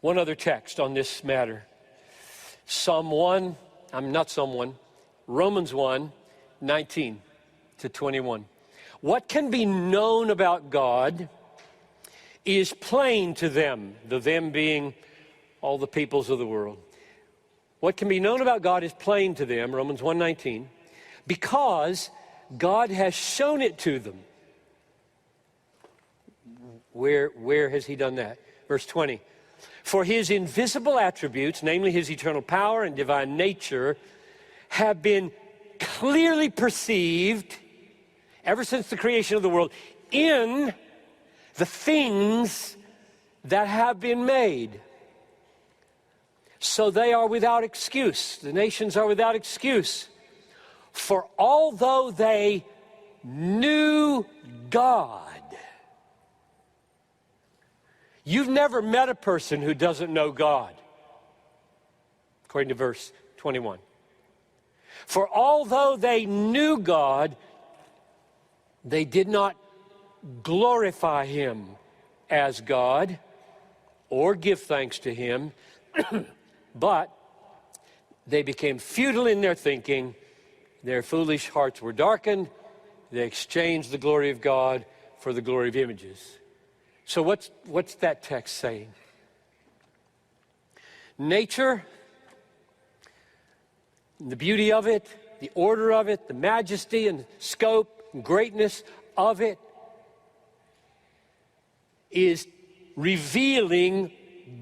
One other text on this matter. Romans 1, 19 to 21. What can be known about God is plain to them, the them being all the peoples of the world. What can be known about God is plain to them, Romans 1:19, because God has shown it to them. Where has he done that? Verse 20. For his invisible attributes, namely his eternal power and divine nature, have been clearly perceived ever since the creation of the world in the things that have been made. So they are without excuse. The nations are without excuse. For although they knew God. You've never met a person who doesn't know God, according to verse 21. For although they knew God, they did not glorify him as God or give thanks to him, but they became futile in their thinking. Their foolish hearts were darkened. They exchanged the glory of God for the glory of images. So what's that text saying? Nature, the beauty of it, the order of it, the majesty and scope and greatness of it is revealing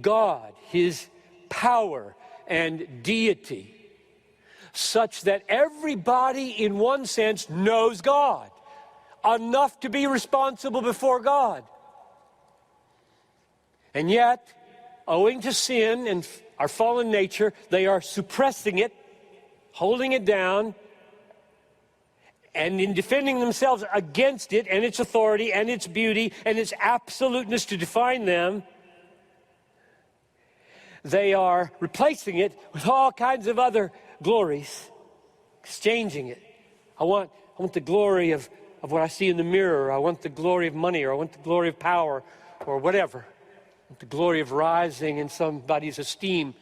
God, his power and deity, such that everybody in one sense knows God, enough to be responsible before God. And yet, owing to sin and our fallen nature, they are suppressing it, holding it down, and in defending themselves against it and its authority and its beauty and its absoluteness to define them, they are replacing it with all kinds of other glories, exchanging it. I want the glory of what I see in the mirror. I want the glory of money, or I want the glory of power, or whatever. I want the glory of rising in somebody's esteem.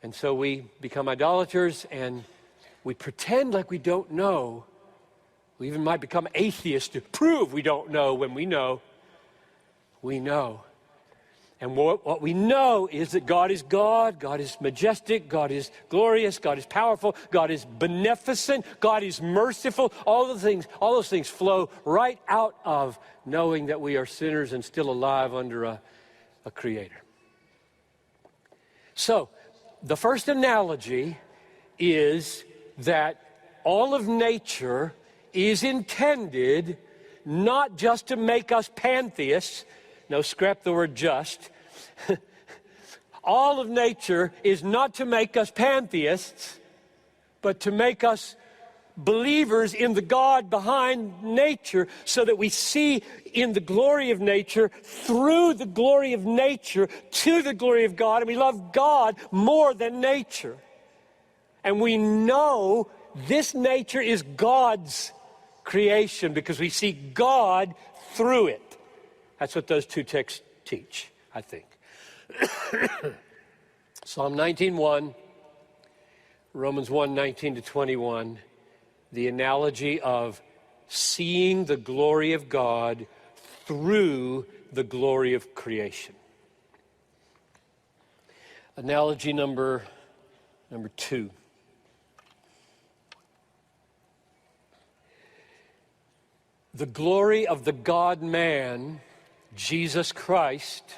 And so we become idolaters, and we pretend like we don't know. We even might become atheists to prove we don't know when we know. We know. And what we know is that God is God, God is majestic, God is glorious, God is powerful, God is beneficent, God is merciful. All those things flow right out of knowing that we are sinners and still alive under a creator. So, the first analogy is that all of nature is intended not just to make us pantheists. No, scrap the word just. All of nature is not to make us pantheists, but to make us believers in the God behind nature, so that we see in the glory of nature, through the glory of nature, to the glory of God, and we love God more than nature. And we know this nature is God's creation because we see God through it. That's what those two texts teach, I think. Psalm 19:1, Romans 1:19 to 21, the analogy of seeing the glory of God through the glory of creation. Analogy number 2. The glory of the God-man, Jesus Christ,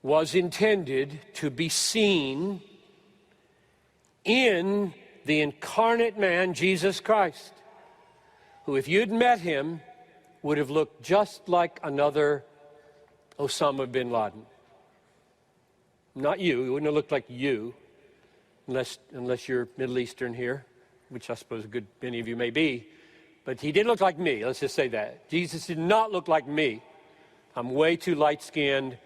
was intended to be seen in the incarnate man, Jesus Christ, who, if you'd met him, would have looked just like another Osama bin Laden. Not you, he wouldn't have looked like you, unless you're Middle Eastern here, which I suppose a good many of you may be. But he didn't look like me, let's just say that. Jesus did not look like me. I'm way too light-skinned,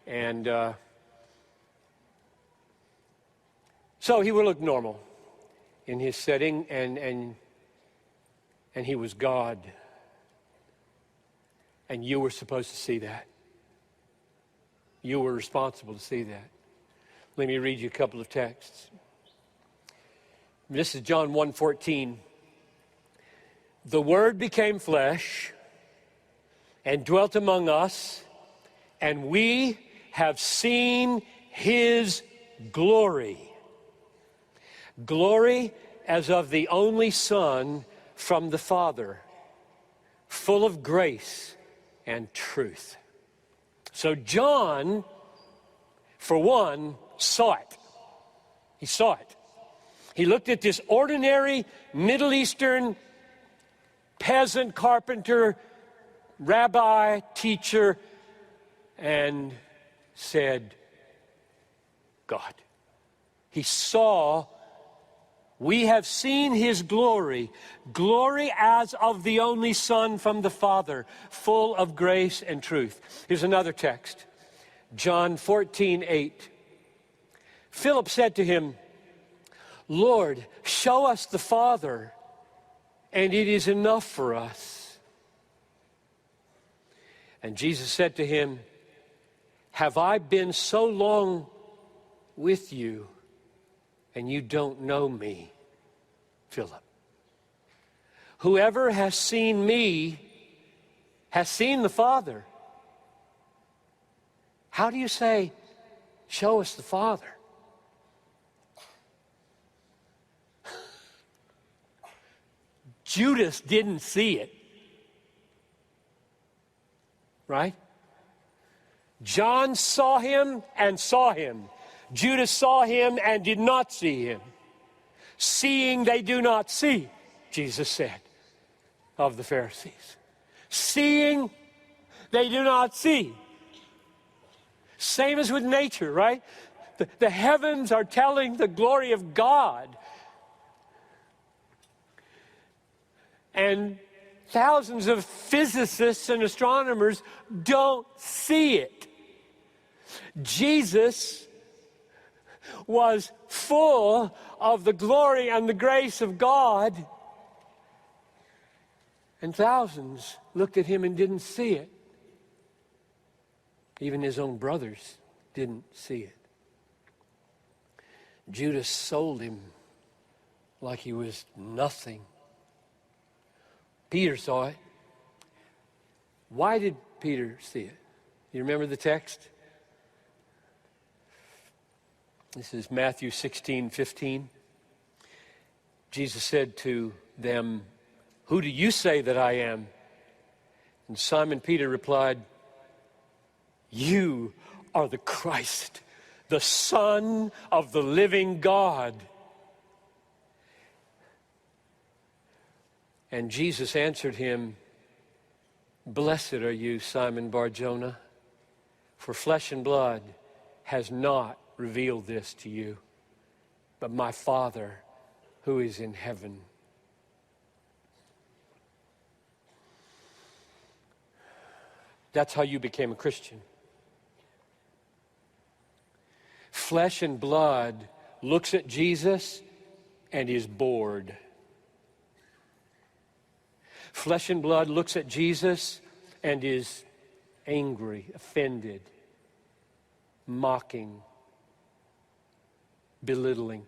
and so he would look normal in his setting, and he was God. And you were supposed to see that. You were responsible to see that. Let me read you a couple of texts. This is John 1:14. The Word became flesh and dwelt among us, and we have seen His glory. Glory as of the only Son from the Father, full of grace and truth. So John, for one, saw it. He saw it. He looked at this ordinary Middle Eastern peasant, carpenter, rabbi, teacher, and said, God. He saw, we have seen His glory, glory as of the only Son from the Father, full of grace and truth. Here's another text, John 14:8. Philip said to Him, Lord, show us the Father, and it is enough for us. And Jesus said to him, have I been so long with you, and you don't know me, Philip? Whoever has seen me has seen the Father. How do you say, show us the Father? Judas didn't see it, right? John saw Him and saw Him. Judas saw Him and did not see Him. Seeing they do not see, Jesus said of the Pharisees. Seeing they do not see. Same as with nature, right? The heavens are telling the glory of God. And thousands of physicists and astronomers don't see it. Jesus was full of the glory and the grace of God, and thousands looked at Him and didn't see it. Even His own brothers didn't see it. Judas sold Him like He was nothing. Peter saw it. Why did Peter see it? You remember the text? This is Matthew 16:15. Jesus said to them, who do you say that I am? And Simon Peter replied, you are the Christ, the Son of the living God. And Jesus answered him, blessed are you, Simon Bar-Jonah, for flesh and blood has not revealed this to you, but my Father who is in heaven. That's how you became a Christian. Flesh and blood looks at Jesus and is bored. Flesh and blood looks at Jesus and is angry, offended, mocking, belittling.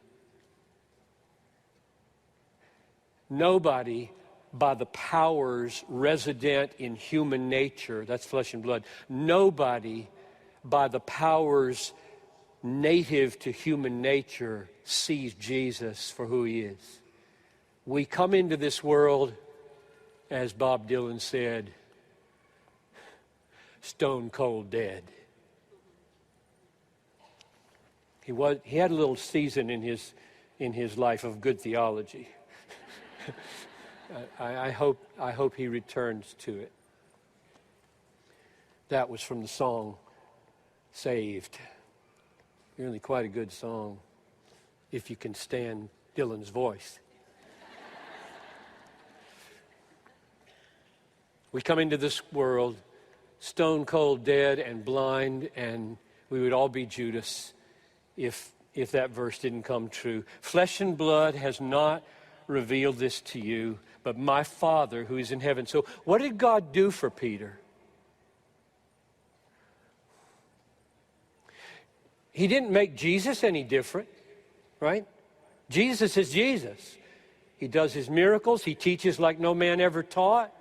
Nobody by the powers resident in human nature, that's flesh and blood, nobody by the powers native to human nature sees Jesus for who He is. We come into this world, as Bob Dylan said, stone cold dead. He had a little season in his life of good theology. I hope he returns to it. That was from the song Saved. Really quite a good song, if you can stand Dylan's voice. We come into this world stone cold dead and blind, and we would all be Judas if that verse didn't come true. Flesh and blood has not revealed this to you, but my Father who is in heaven. So what did God do for Peter? He didn't make Jesus any different, right? Jesus is Jesus. He does his miracles. He teaches like no man ever taught.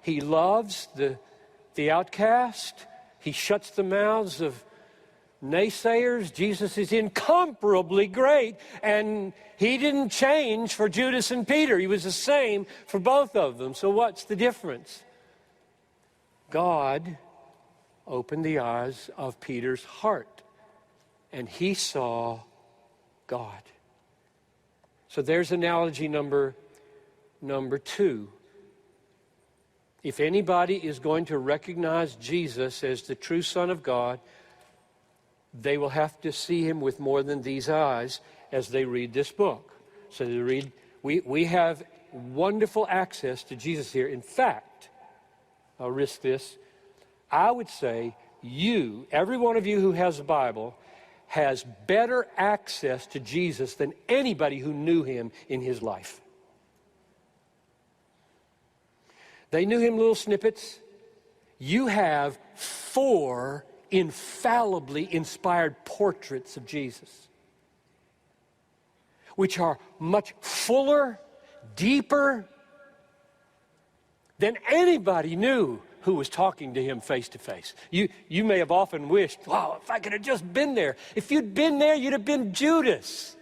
He loves the outcast. He shuts the mouths of naysayers. Jesus is incomparably great, and he didn't change for Judas and Peter. He was the same for both of them. So what's the difference? God opened the eyes of Peter's heart, and he saw God. So there's analogy number two. If anybody is going to recognize Jesus as the true Son of God, they will have to see him with more than these eyes as they read this book. So they read, we have wonderful access to Jesus here. In fact, I'll risk this, I would say every one of you who has a Bible, has better access to Jesus than anybody who knew him in his life. They knew him little snippets. You have 4 infallibly inspired portraits of Jesus, which are much fuller, deeper than anybody knew who was talking to him face to face. You may have often wished, wow, if I could have just been there. If you'd been there, you'd have been Judas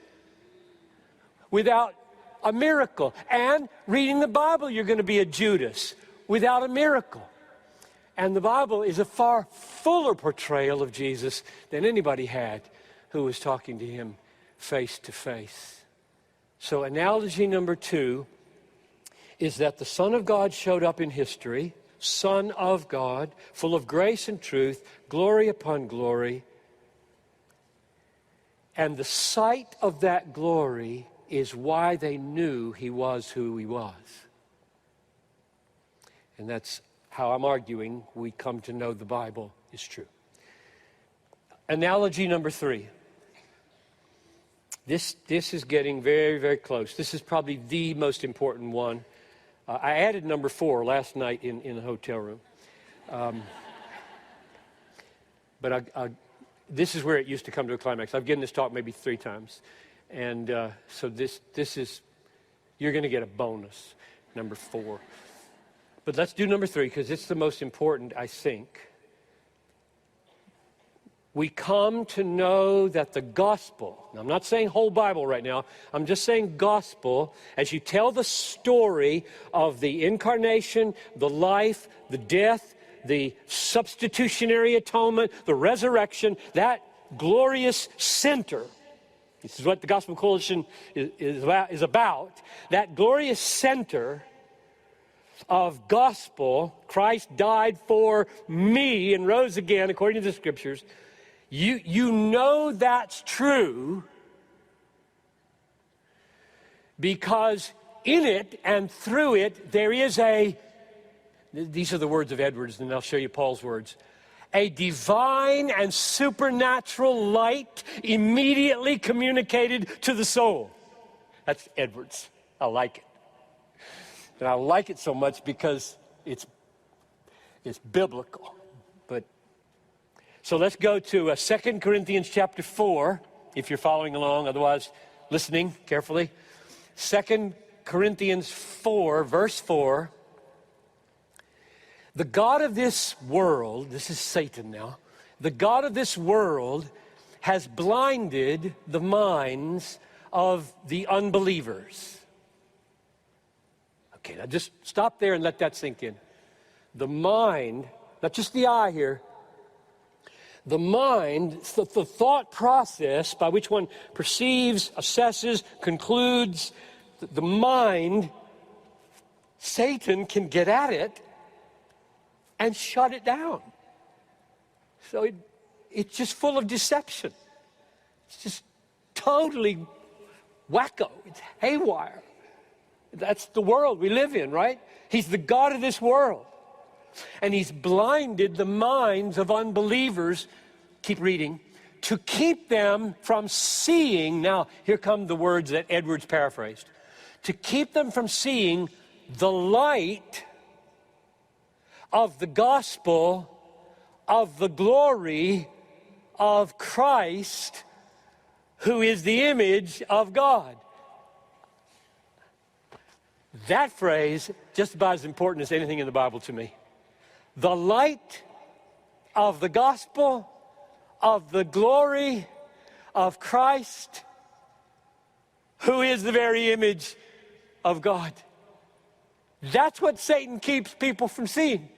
without a miracle. And reading the Bible, you're going to be a Judas without a miracle. And the Bible is a far fuller portrayal of Jesus than anybody had who was talking to him face to face. So analogy number 2 is that the Son of God showed up in history, Son of God, full of grace and truth, glory upon glory. And the sight of that glory is why they knew he was who he was. And that's how I'm arguing we come to know the Bible is true. Analogy number 3. This is getting very, very close. This is probably the most important one. I added number 4 last night in the hotel room. But this is where it used to come to a climax. I've given this talk maybe 3 times. And so this is, you're going to get a bonus, number 4. But let's do number 3 because it's the most important, I think. We come to know that the gospel, now I'm not saying whole Bible right now, I'm just saying gospel, as you tell the story of the incarnation, the life, the death, the substitutionary atonement, the resurrection, that glorious center, this is what the Gospel Coalition is about, that glorious center of gospel, Christ died for me and rose again according to the Scriptures. You know that's true because in it and through it there is these are the words of Edwards, and I'll show you Paul's words, a divine and supernatural light immediately communicated to the soul. That's Edwards. I like it. And I like it so much because it's biblical. So let's go to 2 Corinthians chapter 4, if you're following along, otherwise listening carefully. 2 Corinthians 4, verse 4. The God of this world, this is Satan now, the God of this world has blinded the minds of the unbelievers. Okay, now just stop there and let that sink in. The mind, not just the eye here, the mind, the thought process by which one perceives, assesses, concludes, the mind, Satan can get at it and shut it down. So it's just full of deception. It's just totally wacko. It's haywire. That's the world we live in, right? He's the God of this world. And he's blinded the minds of unbelievers, keep reading, to keep them from seeing, now here come the words that Edwards paraphrased, to keep them from seeing the light of the gospel of the glory of Christ, who is the image of God. That phrase, just about as important as anything in the Bible to me. The light of the gospel, of the glory of Christ, who is the very image of God. That's what Satan keeps people from seeing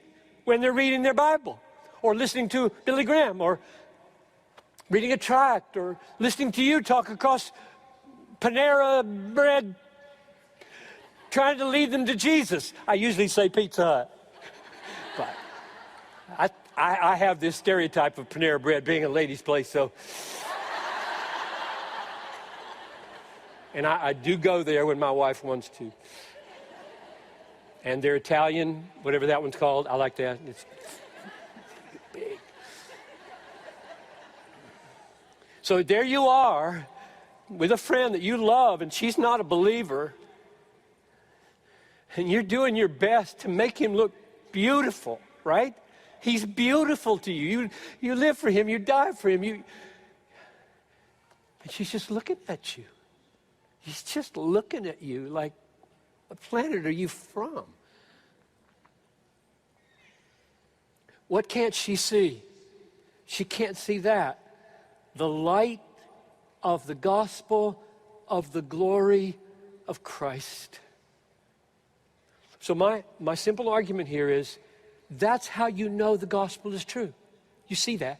when they're reading their Bible, or listening to Billy Graham, or reading a tract, or listening to you talk across Panera Bread, trying to lead them to Jesus. I usually say Pizza Hut. But I have this stereotype of Panera Bread being a ladies' place, so. And I do go there when my wife wants to. And they're Italian, whatever that one's called. I like that. It's big. So there you are with a friend that you love, and she's not a believer. And you're doing your best to make him look beautiful, right? He's beautiful to you. You live for him. You die for him. And she's just looking at you. He's just looking at you like, what planet are you from? What can't she see? She can't see that. The light of the gospel of the glory of Christ. So my simple argument here is, that's how you know the gospel is true. You see that.